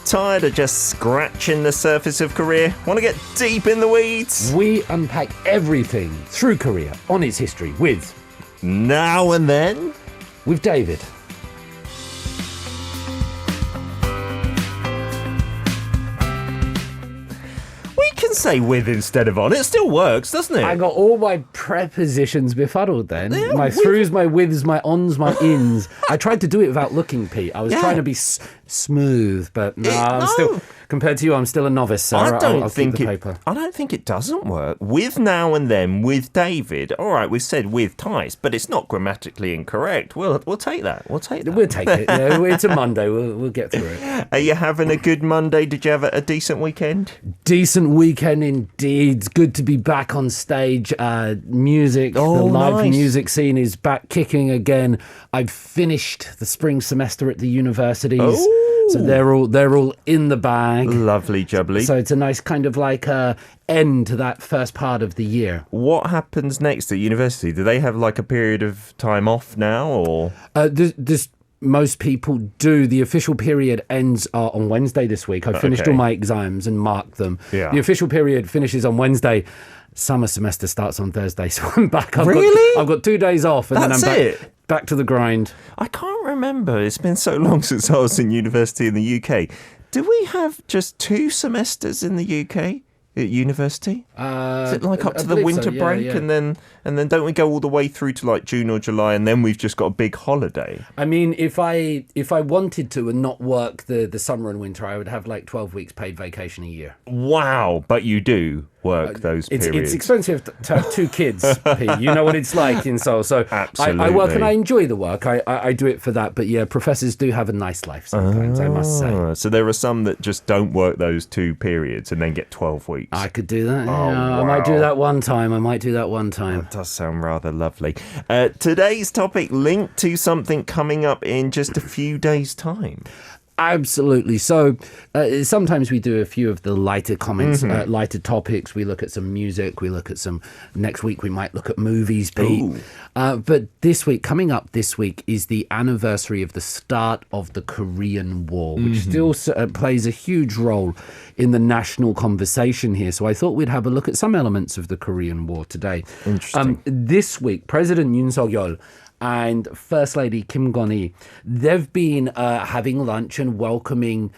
Tired of just scratching the surface of Korea? Want to get deep in the weeds? We unpack everything through Korea on its history with Now and Then? With David. We can say with instead of on. It still works, doesn't it? I got all my prepositions befuddled then. Yeah, my throughs, my withs, my ons, my ins. I tried to do it without looking, Pete. I was trying to be smooth, but I'm still, compared to you, I'm still a novice, so I'll keep the paper. I don't think it doesn't work. With Now and Then, with David. All right, we've said with Tice, but it's not grammatically incorrect. We'll take that. We'll take it. Yeah, it's a Monday. We'll get through it. Are you having a good Monday? Did you have a decent weekend? Decent weekend indeed. It's good to be back on stage. Music, the live music scene is back kicking again. I've finished the spring semester at the universities. So they're all in the bag. Lovely jubbly. So it's a nice kind of like end to that first part of the year. What happens next at university? Do they have like a period of time off now, or? Most people do. The official period ends on Wednesday this week. I finished all my exams and marked them. Yeah. The official period finishes on Wednesday. Summer semester starts on Thursday, so I'm back. I've got 2 days off, and then I'm back to the grind. I can't remember. It's been so long since I was in university in the UK. Do we have just 2 semesters in the UK at university? Is it like up to the winter break, and then don't we go all the way through to like June or July, and then we've just got a big holiday? I mean, if I wanted to and not work the summer and winter, I would have like 12 weeks paid vacation a year. Wow, but you do work those periods. It's expensive to have 2 kids, Pete. You know what it's like in Seoul. So absolutely. I work and I enjoy the work. I do it for that. But yeah, professors do have a nice life sometimes, I must say. So there are some that just don't work those 2 periods and then get 12 weeks. I could do that. Wow. I might do that one time. That does sound rather lovely. Today's topic linked to something coming up in just a few days' time. Absolutely. So sometimes we do a few of the lighter comments, lighter topics. We look at some music. We look at some. Next week we might look at movies, Pete. But coming up this week, is the anniversary of the start of the Korean War, which still plays a huge role in the national conversation here. So I thought we'd have a look at some elements of the Korean War today. Interesting. This week, President Yoon Suk-yeol and First Lady Kim Gon-hee, they've been having lunch and welcoming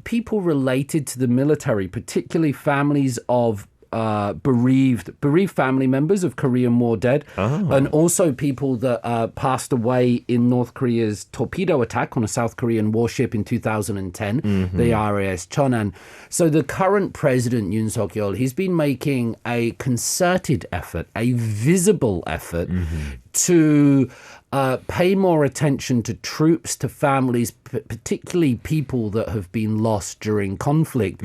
people related to the military, particularly families of bereaved family members of Korean War dead, and also people that passed away in North Korea's torpedo attack on a South Korean warship in 2010, the RAS Cheonan. So the current president, Yoon Suk-yeol, he's been making a concerted effort, a visible effort, to pay more attention to troops, to families, particularly people that have been lost during conflict,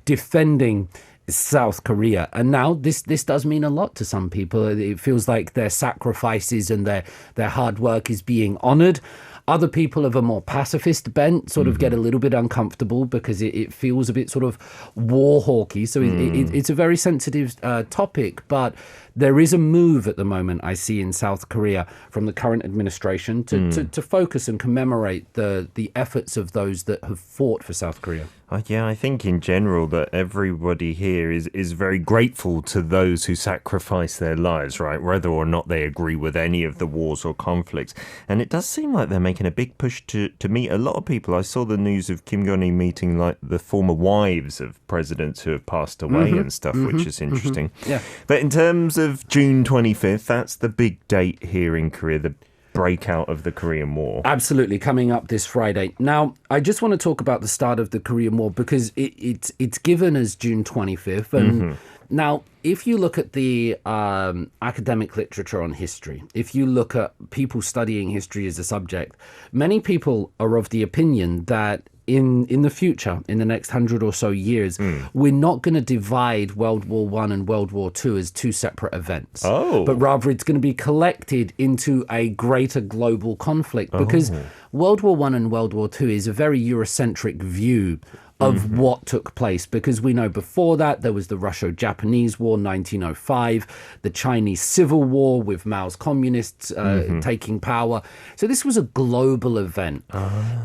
defending South Korea. And now this does mean a lot to some people. It feels like their sacrifices and their hard work is being honored. Other people of a more pacifist bent sort of get a little bit uncomfortable because it feels a bit sort of war hawky. So it's a very sensitive topic, but there is a move at the moment I see in South Korea from the current administration to focus and commemorate the efforts of those that have fought for South Korea. Yeah, I think in general that everybody here is very grateful to those who sacrifice their lives, right? Whether or not they agree with any of the wars or conflicts. And it does seem like they're making a big push to meet a lot of people. I saw the news of Kim Gon-hee meeting like the former wives of presidents who have passed away and stuff, which is interesting. Yeah. But in terms of June 25th, that's the big date here in Korea, the breakout of the Korean War. Absolutely, coming up this Friday. Now, I just want to talk about the start of the Korean War because it's given as June 25th. And now, if you look at the academic literature on history, if you look at people studying history as a subject, many people are of the opinion that in the future, in the next 100 or so years, we're not going to divide World War I and World War II as 2 separate events. But rather it's going to be collected into a greater global conflict because World War I and World War II is a very Eurocentric view of what took place, because we know before that there was the Russo-Japanese War, 1905, the Chinese Civil War with Mao's communists taking power. So this was a global event.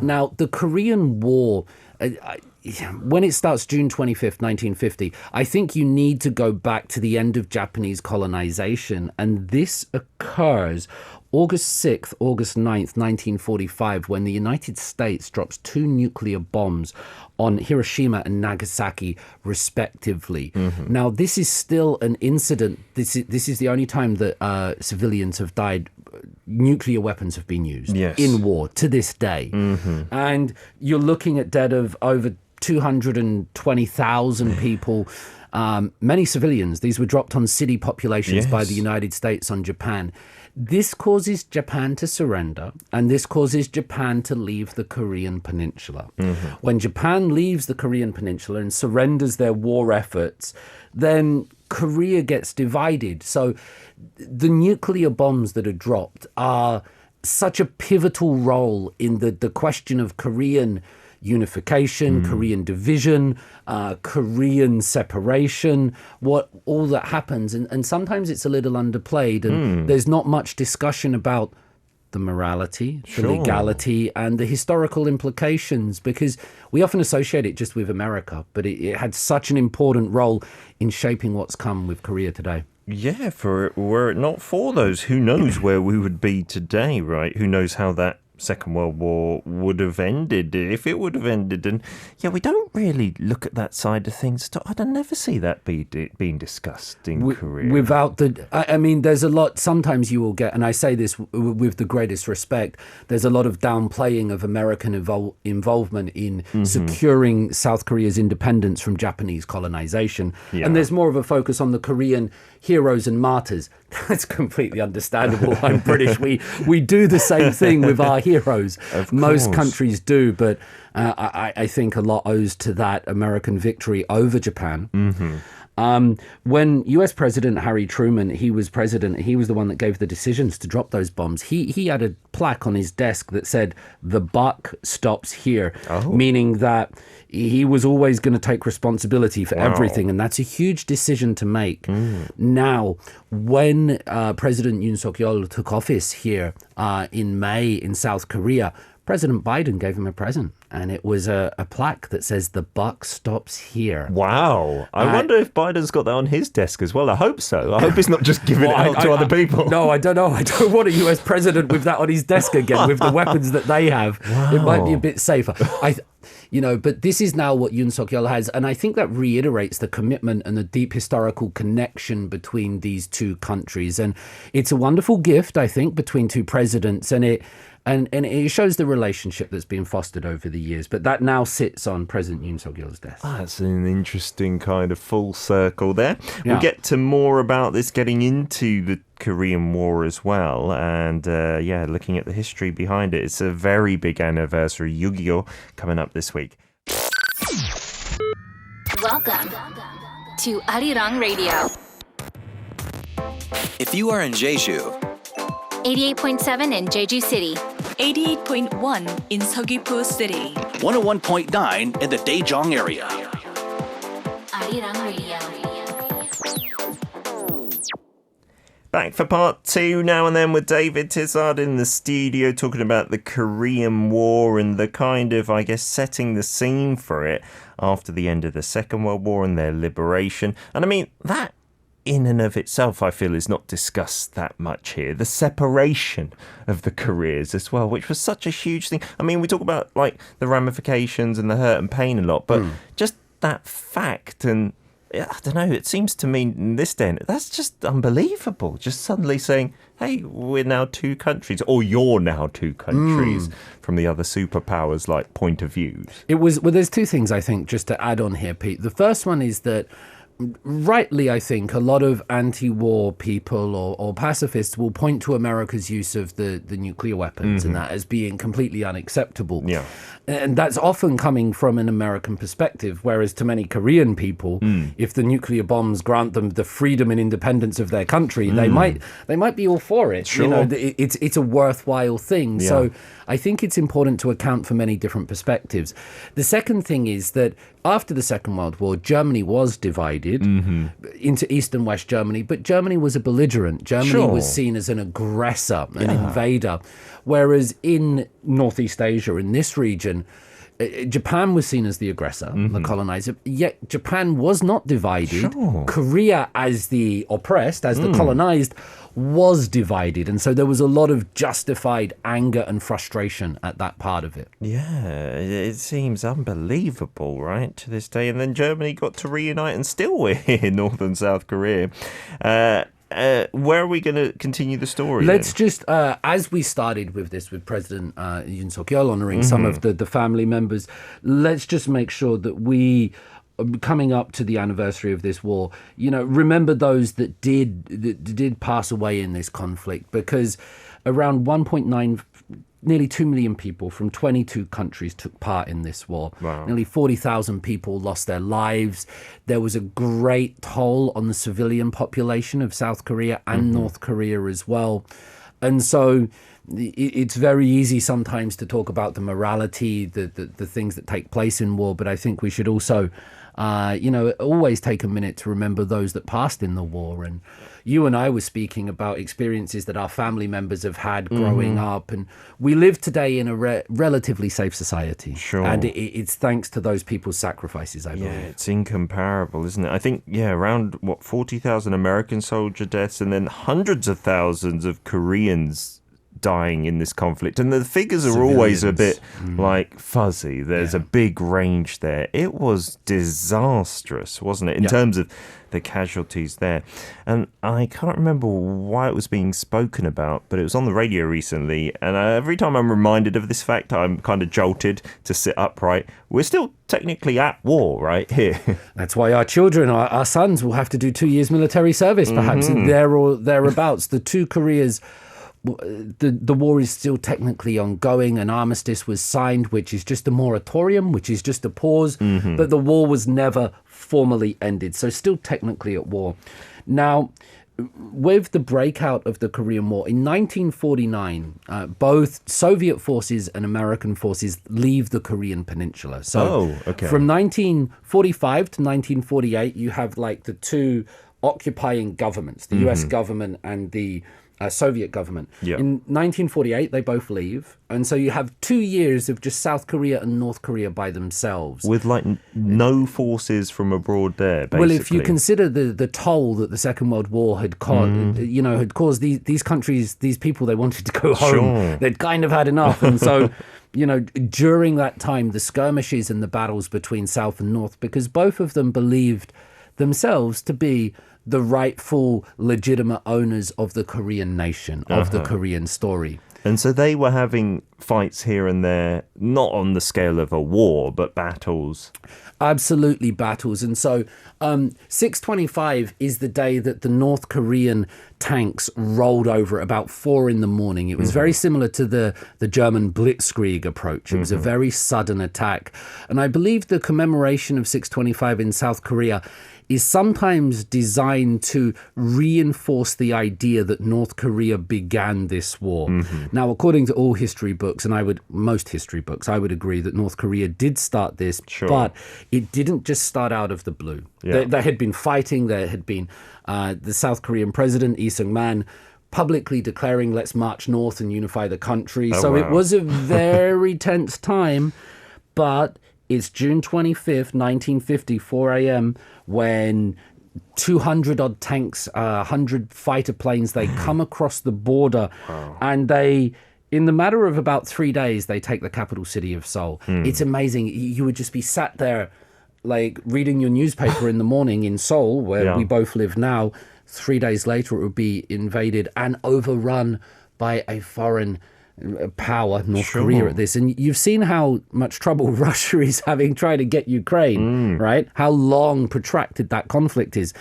Now, the Korean War when it starts June 25th, 1950, I think you need to go back to the end of Japanese colonization. And this occurs August 6th, August 9th, 1945, when the United States drops 2 nuclear bombs on Hiroshima and Nagasaki, respectively. Now, this is still an incident. This is the only time that civilians have died. Nuclear weapons have been used in war to this day. And you're looking at dead of over 220,000 people, many civilians. These were dropped on city populations by the United States on Japan. This causes Japan to surrender, and this causes Japan to leave the Korean Peninsula. When Japan leaves the Korean Peninsula and surrenders their war efforts, then Korea gets divided. So the nuclear bombs that are dropped are such a pivotal role in the question of Korean unification, Korean division, Korean separation, all that happens. And sometimes it's a little underplayed, and there's not much discussion about the morality, the legality, and the historical implications, because we often associate it just with America, but it had such an important role in shaping what's come with Korea today. Yeah, were it not for those, who knows where we would be today, right? Who knows how that Second World War would have ended, if it would have ended. And yeah, we don't really look at that side of things. I'd never see that being discussed in Korea. Without I mean, there's a lot, sometimes you will get, and I say this with the greatest respect, there's a lot of downplaying of American involvement in securing South Korea's independence from Japanese colonization. And there's more of a focus on the Korean heroes and martyrs. That's completely understandable. I'm British. We do the same thing with our heroes. Most countries do, but I think a lot owes to that American victory over Japan. When US President Harry Truman, he was president, he was the one that gave the decisions to drop those bombs. He had a plaque on his desk that said, "The buck stops here," meaning that he was always going to take responsibility for everything. And that's a huge decision to make. Now, when President Yoon Suk-yeol took office here in May in South Korea, President Biden gave him a present, and it was a plaque that says, "The buck stops here." Wow. I wonder if Biden's got that on his desk as well. I hope so. I hope he's not just giving it out to other people. No, I don't know. I don't want a US president with that on his desk again, with the weapons that they have. Wow. It might be a bit safer. But this is now what Yoon Suk-yeol has, and I think that reiterates the commitment and the deep historical connection between these two countries. And it's a wonderful gift, I think, between two presidents, and it shows the relationship that's been fostered over the years. But that now sits on President Yoon Suk-yeol's desk. That's an interesting kind of full circle there. Yeah. We'll get to more about this getting into the Korean War as well. And looking at the history behind it. It's a very big anniversary, 6.25, coming up this week. Welcome to Arirang Radio. If you are in Jeju, 88.7 in Jeju City. 88.1 in Seogwipo City. 101.9 in the Daejeong area. Arirang Radio. Back for part 2 now and then with David Tizard in the studio, talking about the Korean War and the kind of, I guess, setting the scene for it after the end of the Second World War and their liberation. And I mean, that in and of itself, I feel, is not discussed that much here. The separation of the Koreas as well, which was such a huge thing. I mean, we talk about like the ramifications and the hurt and pain a lot, but just that fact, and I don't know, it seems to me in this day, that's just unbelievable. Just suddenly saying, hey, we're now two countries, or you're now two countries from the other superpowers, like, point of views. There's two things, I think, just to add on here, Pete. The first one is that rightly, I think, a lot of anti-war people or pacifists will point to America's use of the nuclear weapons and that as being completely unacceptable. Yeah. And that's often coming from an American perspective, whereas to many Korean people, if the nuclear bombs grant them the freedom and independence of their country, they might be all for it. Sure. You know, it's a worthwhile thing. Yeah. So I think it's important to account for many different perspectives. The second thing is that after the Second World War, Germany was divided into East and West Germany, but Germany was a belligerent. Germany was seen as an aggressor, an invader, whereas in Northeast Asia, in this region, Japan was seen as the aggressor, the colonizer, yet Japan was not divided. Sure. Korea, as the oppressed, as the colonized, was divided. And so there was a lot of justified anger and frustration at that part of it. Yeah, it seems unbelievable, right, to this day. And then Germany got to reunite, and still we're here, North and South Korea. Where are we going to continue the story? Let's just, as we started with this, with President Yoon Suk-yeol honoring some of the family members, let's just make sure that we, coming up to the anniversary of this war, remember those that did pass away in this conflict, because around 1.9, nearly 2 million people from 22 countries took part in this war. Wow. Nearly 40,000 people lost their lives. There was a great toll on the civilian population of South Korea and North Korea as well. And so it's very easy sometimes to talk about the morality, the things that take place in war, but I think we should also always take a minute to remember those that passed in the war. And you and I were speaking about experiences that our family members have had growing up, and we live today in a relatively safe society. Sure. And it's thanks to those people's sacrifices, I believe. Yeah, it's incomparable, isn't it? I think, around, 40,000 American soldier deaths, and then hundreds of thousands of Koreans dying in this conflict. And the figures are always a bit fuzzy. There's a big range there. It was disastrous, wasn't it, in terms of the casualties there. And I can't remember why it was being spoken about, but it was on the radio recently. And every time I'm reminded of this fact, I'm kind of jolted to sit upright. We're still technically at war right here. That's why our children, our sons, will have to do 2 years military service, perhaps, there or thereabouts. The two Koreas, the war is still technically ongoing. An armistice was signed, which is just a moratorium, which is just a pause, but the war was never formally ended, so still technically at war. Now, with the breakout of the Korean War in 1949, both Soviet forces and American forces leave the Korean peninsula. So from 1945 to 1948, you have like the two occupying governments, the US government and the Soviet government. Yep. In 1948, they both leave. And so you have 2 years of just South Korea and North Korea by themselves. With no forces from abroad there, basically. Well, if you consider the toll that the Second World War had caused, had caused these countries, these people, they wanted to go home. Sure. They'd kind of had enough. And so, during that time, the skirmishes and the battles between South and North, because both of them believed themselves to be the rightful, legitimate owners of the Korean nation, of the Korean story. And so they were having fights here and there, not on the scale of a war, but battles. Absolutely battles. And so 6/25 is the day that the North Korean tanks rolled over at about 4 a.m. It was very similar to the German Blitzkrieg approach. It was a very sudden attack. And I believe the commemoration of 6/25 in South Korea is sometimes designed to reinforce the idea that North Korea began this war. Now, according to all history books, and most history books, I would agree that North Korea did start this, but it didn't just start out of the blue. Yeah. They had been fighting. There had been the South Korean president, Lee Seung-man, publicly declaring, let's march north and unify the country. It was a very tense time, but it's June 25th, 1950, 4 a.m., when 200-odd tanks, 100 fighter planes, they come across the border, and they, in the matter of about 3 days, they take the capital city of Seoul. It's amazing. You would just be sat there, like, reading your newspaper in the morning in Seoul, where we both live now. 3 days later, it would be invaded and overrun by a foreign power, North Korea, at this. And you've seen how much trouble Russia is having trying to get Ukraine, right? How long protracted that conflict is.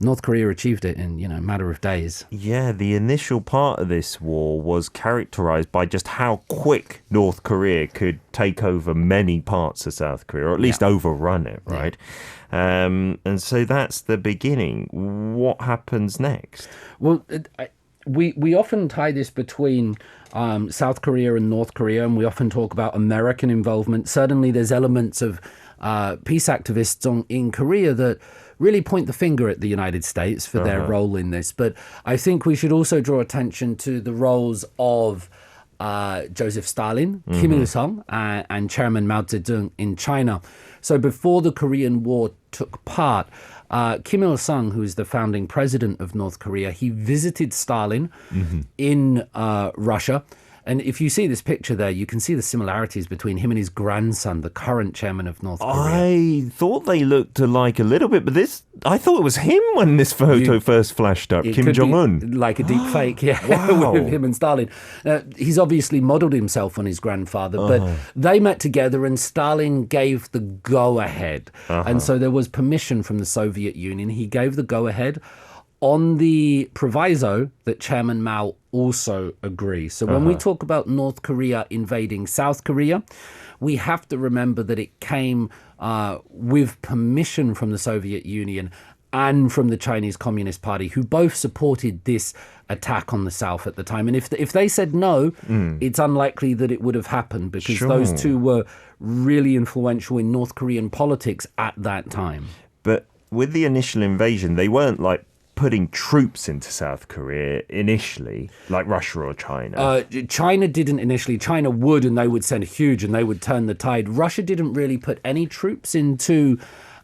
North Korea achieved it in, a matter of days. Yeah, the initial part of this war was characterized by just how quick North Korea could take over many parts of South Korea, or at least overrun it, right? And so that's the beginning. What happens next? Well, we often tie this between South Korea and North Korea, and we often talk about American involvement. Certainly there's elements of peace activists in Korea that really point the finger at the United States for their role in this. But I think we should also draw attention to the roles of Joseph Stalin, Kim Il-sung, and Chairman Mao Zedong in China. So before the Korean War took part, Kim Il-sung, who is the founding president of North Korea, he visited Stalin in Russia. And if you see this picture there, you can see the similarities between him and his grandson, the current chairman of North Korea. I thought they looked alike a little bit, but I thought it was him when this photo first flashed up, Kim Jong-un. Like a deep fake, yeah, Wow. with him and Stalin. He's obviously modeled himself on his grandfather, but they met together and Stalin gave the go-ahead. And so there was permission from the Soviet Union. He gave the go-ahead on the proviso that Chairman Mao also agrees. So when we talk about North Korea invading South Korea, we have to remember that it came with permission from the Soviet Union and from the Chinese Communist Party, who both supported this attack on the South at the time. And if they said no, it's unlikely that it would have happened, because those two were really influential in North Korean politics at that time. But with the initial invasion, they weren't like putting troops into South Korea initially, like Russia or China. China didn't initially. China would, and they would send huge, and they would turn the tide. Russia didn't really put any troops into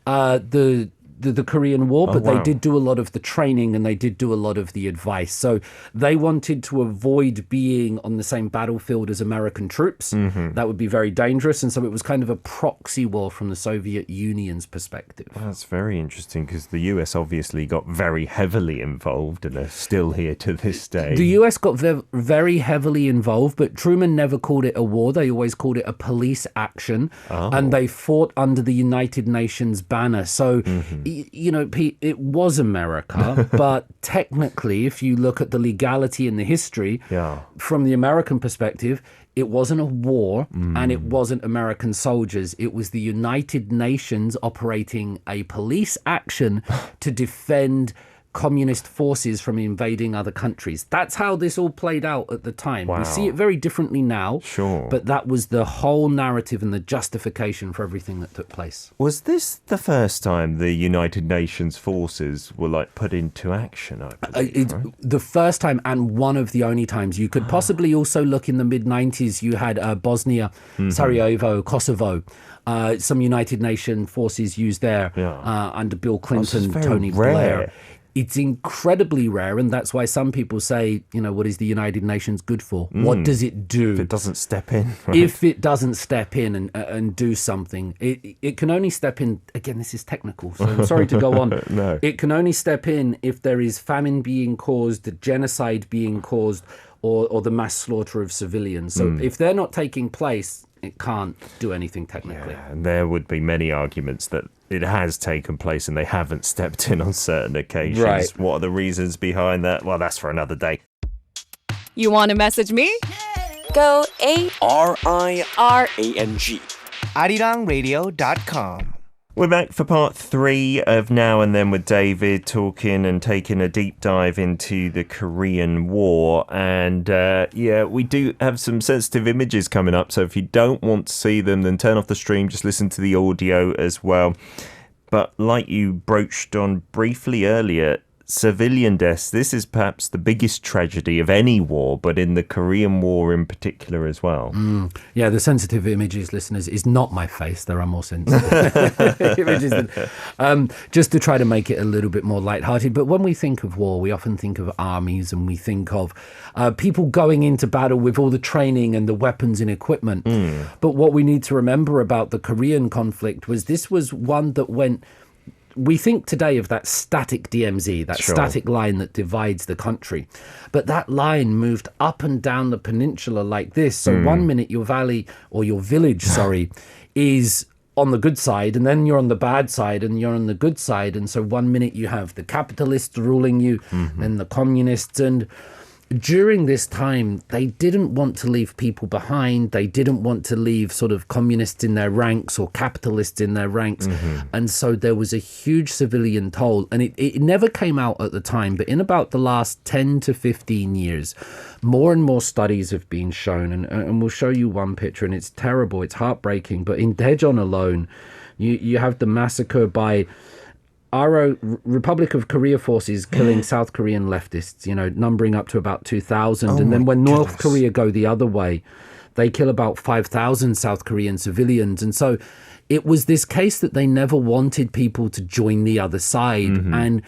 the Korean War, but they did do a lot of the training and they did do a lot of the advice. So they wanted to avoid being on the same battlefield as American troops. That would be very dangerous. And so it was kind of a proxy war from the Soviet Union's perspective. That's very interesting, because the US obviously got very heavily involved and are still here to this day. The US got very heavily involved, but Truman never called it a war. They always called it a police action. And they fought under the United Nations banner. So, you know, Pete, it was America, but technically, if you look at the legality and the history, from the American perspective, it wasn't a war and it wasn't American soldiers. It was the United Nations operating a police action to defend communist forces from invading other countries. That's how this all played out at the time. We see it very differently now, but that was the whole narrative and the justification for everything that took place. Was this the first time the United Nations forces were like put into action, I believe, right? The first time and one of the only times. You could possibly also look in the mid-90s. You had Bosnia, Sarajevo, Kosovo. Some United Nations forces used there under Bill Clinton, Tony Blair. It's incredibly rare, and that's why some people say, you know, what is the United Nations good for? What does it do? If it doesn't step in. Right? If it doesn't step in and do something, it can only step in. Again, this is technical, so I'm sorry to go on. No. It can only step in if there is famine being caused, genocide being caused, or the mass slaughter of civilians. So if they're not taking place, it can't do anything technically. Yeah, and there would be many arguments that it has taken place and they haven't stepped in on certain occasions. Right. What are the reasons behind that? Well, that's for another day. You want to message me? Go RIRANG. ArirangRadio.com. We're back for part 3 of Now and Then with David, talking and taking a deep dive into the Korean War. And we do have some sensitive images coming up. So if you don't want to see them, then turn off the stream. Just listen to the audio as well. But like you broached on briefly earlier, civilian deaths, this is perhaps the biggest tragedy of any war, but in the Korean War in particular as well. Yeah, the sensitive images, listeners, is not my face. There are more sensitive images. Just to try to make it a little bit more lighthearted. But when we think of war, we often think of armies and we think of people going into battle with all the training and the weapons and equipment. But what we need to remember about the Korean conflict was this was one that went... We think today of that static DMZ, that static line that divides the country. But that line moved up and down the peninsula like this. So 1 minute your valley, or your village, is on the good side, and then you're on the bad side, and you're on the good side. And so 1 minute you have the capitalists ruling you, and the communists. And during this time, they didn't want to leave people behind. They didn't want to leave sort of communists in their ranks or capitalists in their ranks. And so there was a huge civilian toll. And it never came out at the time, but in about the last 10 to 15 years, more and more studies have been shown. And we'll show you one picture, and it's terrible. It's heartbreaking. But in Daejeon alone, you have the massacre by Republic of Korea forces killing South Korean leftists, numbering up to about 2,000. And then when North Korea go the other way, they kill about 5,000 South Korean civilians. And so it was this case that they never wanted people to join the other side. And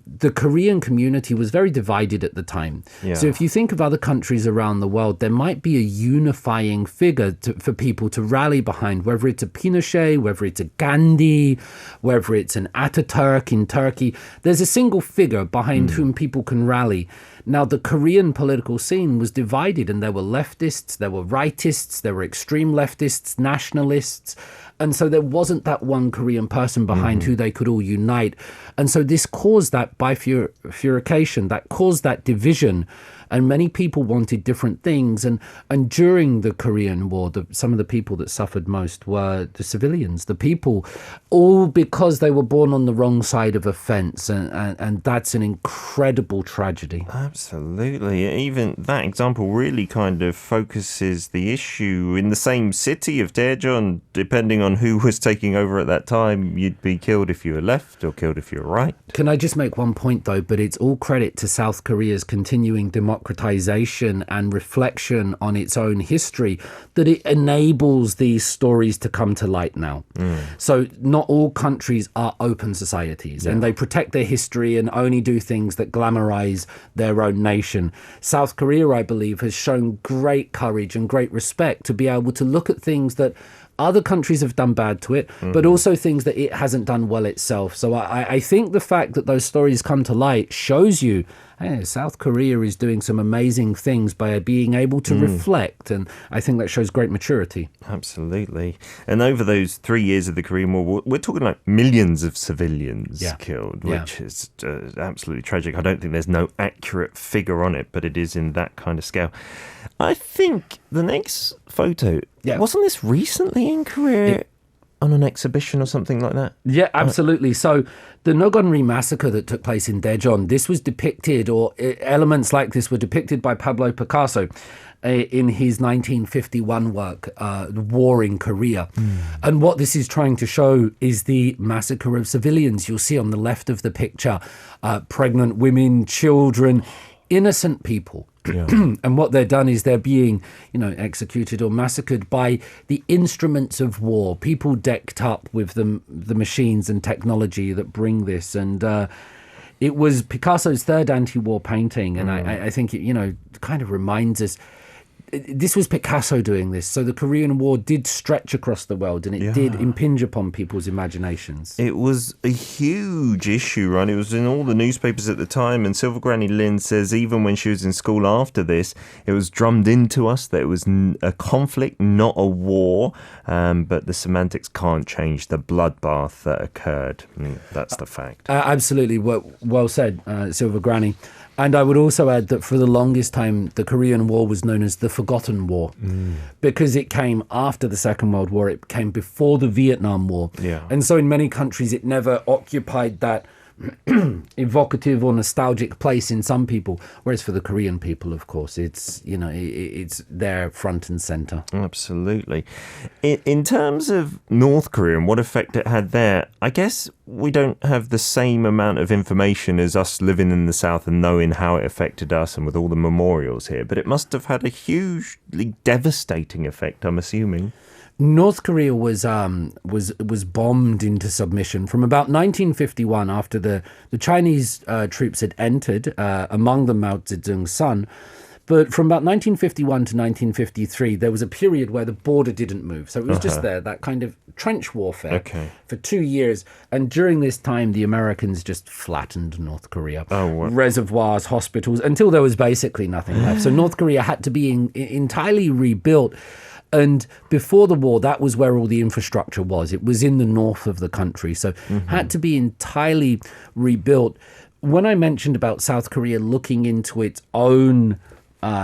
the Korean community was very divided at the time. Yeah. So if you think of other countries around the world, there might be a unifying figure for people to rally behind, whether it's a Pinochet, whether it's a Gandhi, whether it's an Ataturk in Turkey. There's a single figure behind whom people can rally. Now, the Korean political scene was divided, and there were leftists, there were rightists, there were extreme leftists, nationalists. And so there wasn't that one Korean person behind who they could all unite. And so this caused that bifurcation, that caused that division. And many people wanted different things. And during the Korean War, some of the people that suffered most were the civilians, the people, all because they were born on the wrong side of a fence. And that's an incredible tragedy. Absolutely. Even that example really kind of focuses the issue in the same city of Daejeon. Depending on who was taking over at that time, you'd be killed if you were left or killed if you were right. Can I just make one point, though? But it's all credit to South Korea's continuing democratization and reflection on its own history that it enables these stories to come to light now. So not all countries are open societies, and they protect their history and only do things that glamorize their own nation. South Korea, I believe, has shown great courage and great respect to be able to look at things that other countries have done bad to it, but also things that it hasn't done well itself. So I think the fact that those stories come to light shows you, hey, South Korea is doing some amazing things by being able to reflect. And I think that shows great maturity. Absolutely. And over those 3 years of the Korean War, we're talking like millions of civilians killed, which is absolutely tragic. I don't think there's no accurate figure on it, but it is in that kind of scale. I think the next photo, wasn't this recently in Korea on an exhibition or something like that? Yeah, absolutely. So the Nogonri massacre that took place in Daejeon, this was depicted, or elements like this were depicted by Pablo Picasso in his 1951 work, War in Korea. And what this is trying to show is the massacre of civilians. You'll see on the left of the picture, pregnant women, children, innocent people. And what they're done is they're being, executed or massacred by the instruments of war, people decked up with the machines and technology that bring this. And it was Picasso's third anti-war painting. And I think it, kind of reminds us, this was Picasso doing this. So the Korean War did stretch across the world, and it did impinge upon people's imaginations. It was a huge issue, right? It was in all the newspapers at the time, and Silver Granny Lynn says even when she was in school after this, it was drummed into us that it was a conflict, not a war, but the semantics can't change the bloodbath that occurred. That's the fact. Absolutely. Well said, Silver Granny. And I would also add that for the longest time, the Korean War was known as the Forgotten War because it came after the Second World War. It came before the Vietnam War. And so in many countries, it never occupied that evocative or nostalgic place in some people, whereas for the Korean people, of course, it's it's there front and center. Absolutely. In terms of North Korea and what effect it had there, I guess we don't have the same amount of information as us living in the South and knowing how it affected us and with all the memorials here, but it must have had a hugely devastating effect, I'm assuming. North Korea was bombed into submission from about 1951 after the Chinese troops had entered, among them Mao Zedong's son. But from about 1951 to 1953, there was a period where the border didn't move. So it was just there, that kind of trench warfare for 2 years. And during this time, the Americans just flattened North Korea. Reservoirs, hospitals, until there was basically nothing left. So North Korea had to be entirely rebuilt. And before the war, that was where all the infrastructure was. It was in the north of the country, so had to be entirely rebuilt. When I mentioned about South Korea looking into its own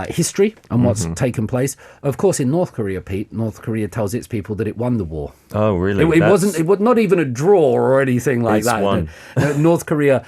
history and what's taken place, of course, in North Korea, Pete, North Korea tells its people that it won the war. Oh, really? It was not even a draw or anything like that. Won. North Korea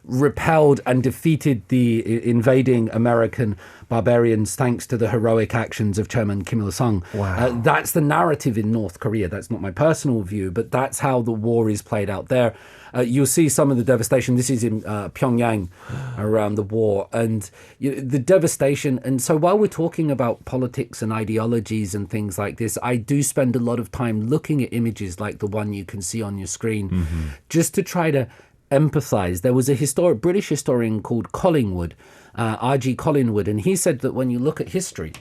repelled and defeated the invading American barbarians thanks to the heroic actions of Chairman Kim Il-sung. Wow. That's the narrative in North Korea. That's not my personal view, but that's how the war is played out there. You'll see some of the devastation. This is in Pyongyang around the war, and the devastation. And so while we're talking about politics and ideologies and things like this, I do spend a lot of time looking at images like the one you can see on your screen, just to try to empathize. There was a British historian called Collingwood, R.G. Collingwood, and he said that when you look at history,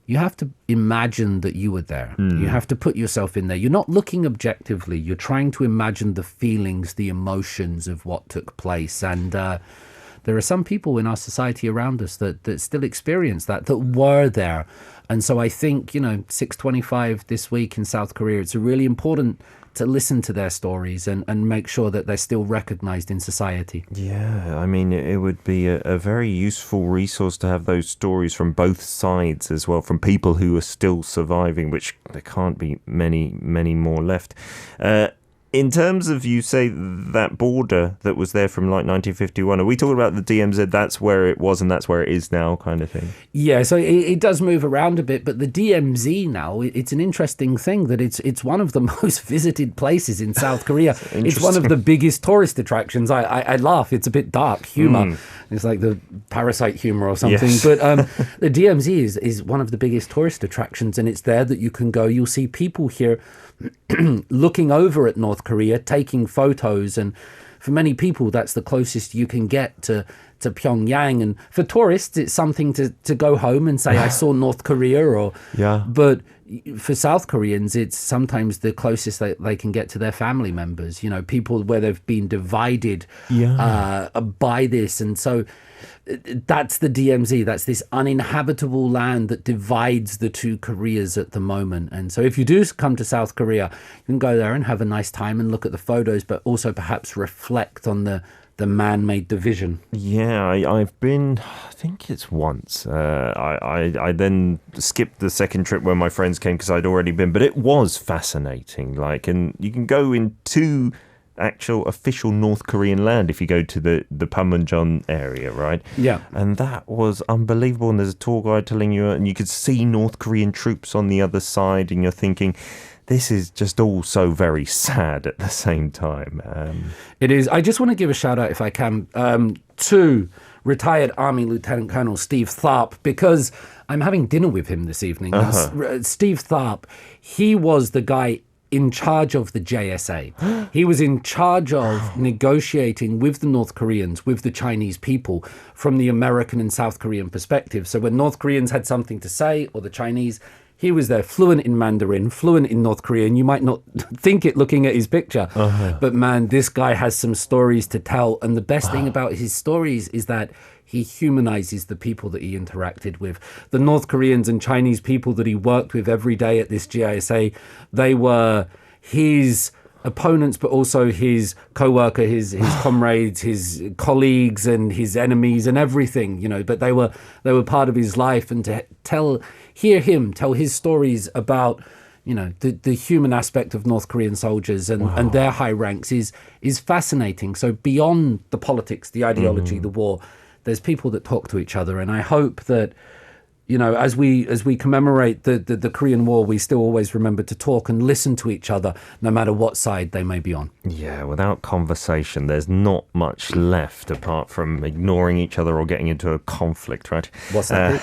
you have to imagine that you were there. You have to put yourself in there. You're not looking objectively. You're trying to imagine the feelings, the emotions of what took place. And there are some people in our society around us that still experience that were there. And so I think, 625 this week in South Korea, it's really important to listen to their stories and make sure that they're still recognized in society. Yeah, I mean, it would be a very useful resource to have those stories from both sides as well, from people who are still surviving, which there can't be many, many more left. In terms of, you say, that border that was there from like 1951, are we talking about the DMZ, that's where it was and that's where it is now kind of thing? Yeah, so it does move around a bit, but the DMZ now, it's an interesting thing that it's one of the most visited places in South Korea. It's one of the biggest tourist attractions. I laugh, it's a bit dark humor. It's like the Parasite humor or something. Yes. But the DMZ is one of the biggest tourist attractions, and it's there that you can go. You'll see people here looking over at North Korea, taking photos, and for many people that's the closest you can get to Pyongyang. And for tourists, it's something to go home and say, I saw North Korea. But for South Koreans, it's sometimes the closest they can get to their family members, people where they've been divided by this. And so that's the DMZ. That's this uninhabitable land that divides the two Koreas at the moment. And so if you do come to South Korea, you can go there and have a nice time and look at the photos, but also perhaps reflect on the man-made division. Yeah, I've been, I think it's once. I then skipped the second trip when my friends came because I'd already been, but it was fascinating. And you can go into actual official North Korean land if you go to the Panmunjom area, right? Yeah. And that was unbelievable. And there's a tour guide telling you, and you could see North Korean troops on the other side, and you're thinking, this is just all so very sad at the same time. It is. I just want to give a shout out, if I can, to retired Army Lieutenant Colonel Steve Tharp, because I'm having dinner with him this evening. Steve Tharp, he was the guy in charge of the JSA. He was in charge of negotiating with the North Koreans, with the Chinese people, from the American and South Korean perspective. So when North Koreans had something to say, or the Chinese, he was there, fluent in Mandarin, fluent in North Korean. You might not think it looking at his picture, but man, this guy has some stories to tell. And the best thing about his stories is that he humanizes the people that he interacted with. The North Koreans and Chinese people that he worked with every day at this GISA, they were his opponents, but also his co-worker, his comrades, his colleagues, and his enemies, and everything. But they were part of his life, and to hear him tell his stories about the human aspect of North Korean soldiers and their high ranks is fascinating. So beyond the politics, the ideology, the war, there's people that talk to each other, and I hope that as we commemorate the Korean War, we still always remember to talk and listen to each other, no matter what side they may be on. Yeah, without conversation, there's not much left apart from ignoring each other or getting into a conflict, right? What's that?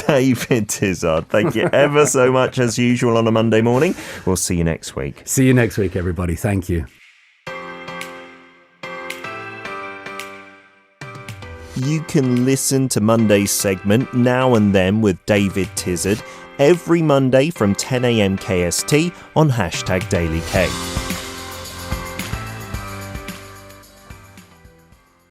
David Tizard, thank you ever so much, as usual, on a Monday morning. We'll see you next week. See you next week, everybody. Thank you. You can listen to Monday's segment Now and Then with David Tizard every Monday from 10 a.m. KST on #DailyK.